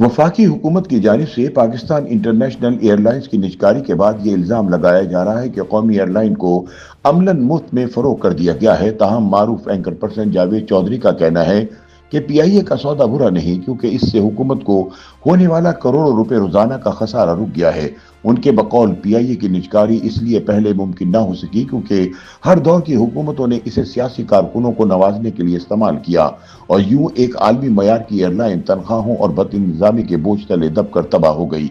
वफाकी हुकूमत की जानिब से पाकिस्तान इंटरनेशनल एयरलाइंस की निजकारी के बाद ये इल्ज़ाम लगाया जा रहा है कि कौमी एयरलाइन को अमलन मुफ्त में फरोख कर दिया गया है। ताहम मारूफ एंकर पर्सन जावेद चौधरी का कहना है कि पीआईए का सौदा बुरा नहीं, क्योंकि इससे हुकूमत को होने वाला करोड़ों रुपए रोजाना का खसारा रुक गया है। उनके बकौल पीआईए की निजकारी इसलिए पहले मुमकिन ना हो सकी क्योंकि हर दौर की हुकूमतों ने इसे सियासी कारकुनों को नवाजने के लिए इस्तेमाल किया, और यूं एक आलमी मयार की एयरलाइन तनख्वाहों और बदइंतजामी के बोझ तले दबकर तबाह हो गई।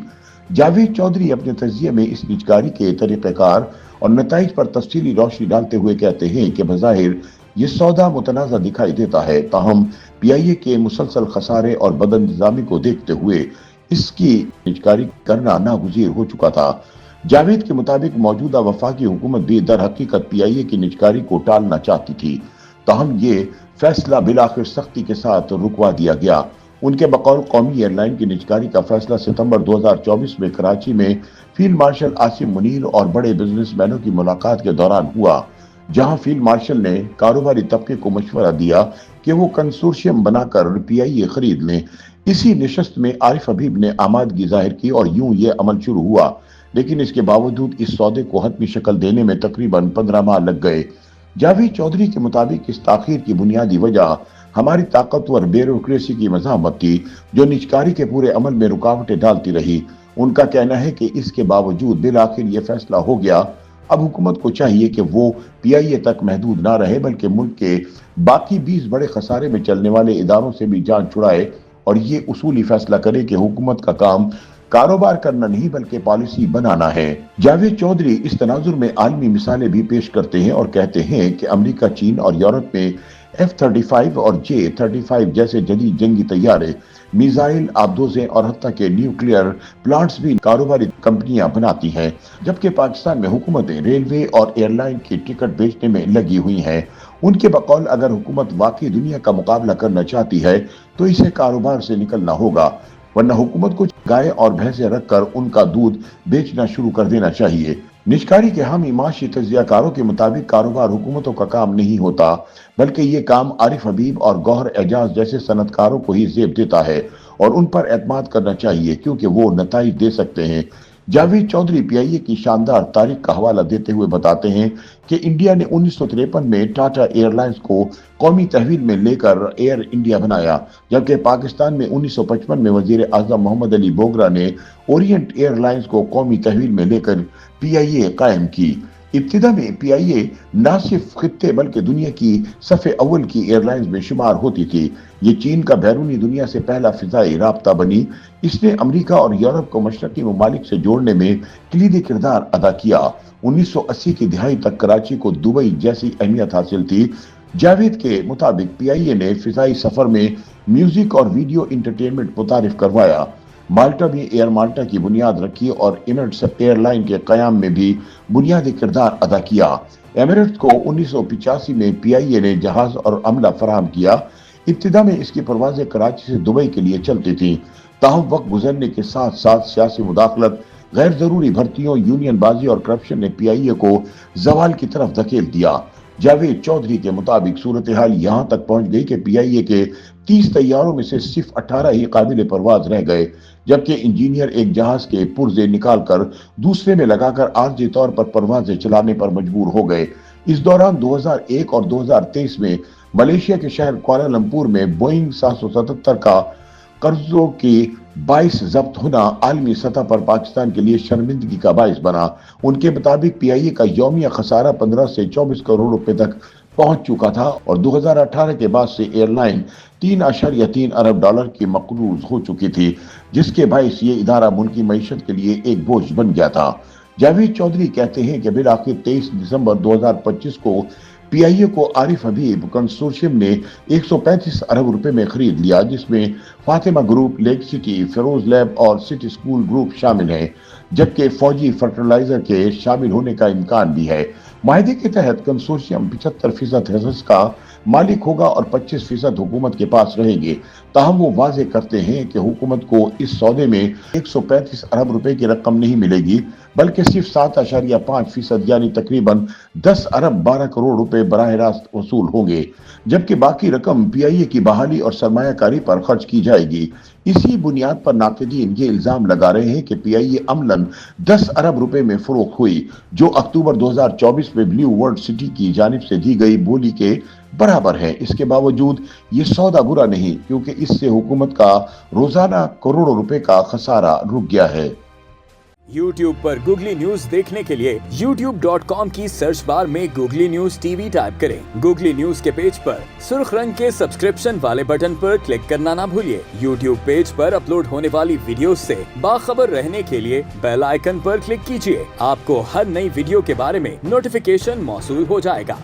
जावेद चौधरी अपने तजिए में इस निजकारी के तरीक़ेकार और नताइज पर तफसीली रोशनी डालते हुए कहते हैं कि बज़ाहिर ये सौदा मुतनाज़ा दिखाई देता है, ताहम पीआईए के मुसलसल खसारे और बदइंतजामी को देखते हुए इसकी निजकारी करना नागुज़ीर हो चुका था। जावेद के मुताबिक मौजूदा वफाकी हुकूमत भी दर हकीकत पीआईए की निजकारी को टालना चाहती थी, ताहम ये फैसला बिलाखिर सख्ती के साथ रुकवा दिया गया। उनके बकौल कौमी एयरलाइन की निजकारी का फैसला सितंबर 2024 में कराची में फील्ड मार्शल आसिम मुनीर और बड़े बिजनेसमैनों की मुलाकात के दौरान हुआ, जहां फील्ड मार्शल ने कारोबारी तबके को मशवरा दिया कि वो कंसोर्शियम बनाकर पीआईए खरीद लें। इसी नशस्त में आरिफ हबीब ने आमादगी जाहिर की और यूं ये अमल शुरू हुआ, लेकिन इसके बावजूद इस सौदे को हतमी शक्ल देने में तकरीबन 15 माह लग गए। जावेद चौधरी के मुताबिक इस ताखीर की बुनियादी वजह हमारी ताकतवर ब्यूरोक्रेसी की मज़ाहमत थी, जो निजकारी के पूरे अमल में रुकावटें डालती रही। उनका कहना है कि इसके बावजूद बिलाखिर ये फैसला हो गया। अब हुकूमत को चाहिए कि वो पीआईए तक महदूद ना रहे, बल्कि मुल्क के बाकी 20 बड़े खसारे में चलने वाले इदारों से भी जान छुड़ाए और ये उसूली फैसला करे कि हुकूमत का काम कारोबार करना नहीं बल्कि पॉलिसी बनाना है। जावेद चौधरी इस तनाजुर में आलमी मिसालें भी पेश करते हैं और कहते हैं कि अमेरिका, चीन और यूरोप में F-35 और J-35 जैसे जदीद जंगी तैयारे, मिसाइल, आबदोजें और हत्ता के न्यूक्लियर प्लांट्स भी कारोबारी कंपनियां बनाती हैं, जबकि पाकिस्तान में हुकूमतें रेलवे और एयरलाइन की टिकट बेचने में लगी हुई हैं। उनके बकौल अगर हुकूमत वाकई दुनिया का मुकाबला करना चाहती है तो इसे कारोबार से निकलना होगा, वरना हुकूमत को गाय और भैंसें रखकर उनका दूध बेचना शुरू कर देना चाहिए। निजकारी के हामी माशी तजियाकारों के मुताबिक कारोबार हुकूमतों का काम नहीं होता, बल्कि ये काम आरिफ हबीब और गौहर एजाज जैसे सनतकारों को ही जेब देता है और उन पर एतमाद करना चाहिए, क्योंकि वो नताइज दे सकते हैं। जावेद चौधरी पीआईए की शानदार तारीख का हवाला देते हुए बताते हैं कि इंडिया ने 1953 में टाटा एयरलाइंस को कौमी तहवील में लेकर एयर इंडिया बनाया, जबकि पाकिस्तान में 1955 में वजीर आजम मोहम्मद अली बोगरा ने ओरिएंट एयरलाइंस को कौमी तहवील में लेकर पीआईए कायम की। इब्तिदा में पीआईए न सिर्फ खित्ते बल्कि दुनिया की सफ़े अव्वल की एयरलाइंस में शुमार होती थी। ये चीन का बैरूनी दुनिया से पहला फिजाई राब्ता बनी। इसने अमेरिका और यूरोप को मशरकी ममालिक से जोड़ने में कलीदी किरदार अदा किया। 1980 की दिहाई तक कराची को दुबई जैसी अहमियत हासिल थी। जावेद के मुताबिक पीआईए ने फिजाई सफर में म्यूजिक और वीडियो इंटरटेनमेंट मुतारिफ करवाया। माल्टा भी एयर माल्टा की बुनियाद रखी और एमिरेट्स एयरलाइन के कयाम में भी बुनियादी किरदार अदा किया। एमिरेट्स को 1985 में पीआईए ने जहाज और अमला फराहम किया। इब्तिदा में इसकी परवाजें कराची से दुबई के लिए चलती थीं, ताहम वक्त गुजरने के साथ साथ सियासी मुदाखलत, गैर जरूरी भर्तियों, यूनियन बाजी और करप्शन ने पीआईए को जवाल की तरफ धकेल दिया। जावेद चौधरी के मुताबिक सूरत हाल यहाँ तक पहुंच गई कि पीआईए के 30 तैयारों में से सिर्फ 18 ही काबिल परवाज रह गए, जबकि इंजीनियर एक जहाज के पुर्जे निकालकर दूसरे में लगाकर आर्जी तौर पर परवाजें चलाने पर मजबूर हो गए। इस दौरान 2001 और 2023 में मलेशिया के शहर कुआलालंपुर में बोइंग 777 का कर्जों की 22 जब्त होना आलमी सतह पर पाकिस्तान के लिए शर्मिंदगी का बाइस बना। उनके मुताबिक पीआईए का यौमिया खसारा 15 से 24 करोड़ रुपए तक पहुंच चुका था और 2018 के बाद से एयरलाइन 3.3 अरब डॉलर की मकरूज हो चुकी थी, जिसके बाइस ये इदारा मुल्की मईशत के लिए एक बोझ बन गया था। जावेद चौधरी कहते हैं कि बिलाखिर 23 दिसंबर 2025 को पीआईए को आरिफ हबीब कंसोर्शियम ने 135 अरब रुपए में खरीद लिया, जिसमें Fatima group, lake city, Feroz lab और सिटी स्कूल ग्रुप शामिल हैं, जबकि फौजी फर्टिलाइजर के शामिल होने का इम्कान भी है। माहिदे के तहत कंसोर्शियम 75% हिस्सा का मालिक होगा और 25% हुकूमत के पास रहेंगे। ताहम वो वाजे करते हैं कि हुकूमत को इस सौदे में 135 अरब रुपए की रकम नहीं मिलेगी, बल्कि सिर्फ 7.5% यानी तकरीबन 10 अरब 12 करोड़ रुपए बराह रास्त वसूल होंगे, जबकि बाकी रकम पीआईए की बहाली और सरमायाकारी पर खर्च की जाएगी। इसी बुनियाद पर नाक़िदीन ये इल्जाम लगा रहे हैं कि पीआईए अमलन 10 अरब रुपए में फरोख्त हुई, जो अक्टूबर 2024 में ब्लू वर्ल्ड सिटी की जानिब से दी गई बोली के बराबर है। इसके बावजूद ये सौदा बुरा नहीं, क्योंकि इससे हुकूमत का रोजाना करोड़ों रुपए का खसारा रुक गया है। YouTube पर गूगली न्यूज देखने के लिए youtube.com की सर्च बार में गूगली न्यूज टीवी टाइप करें। गूगली न्यूज के पेज पर सुर्ख रंग के सब्सक्रिप्शन वाले बटन पर क्लिक करना ना भूलिए। YouTube पेज पर अपलोड होने वाली वीडियोस से बाखबर रहने के लिए बेल आइकन पर क्लिक कीजिए। आपको हर नई वीडियो के बारे में नोटिफिकेशन मौसूल हो जाएगा।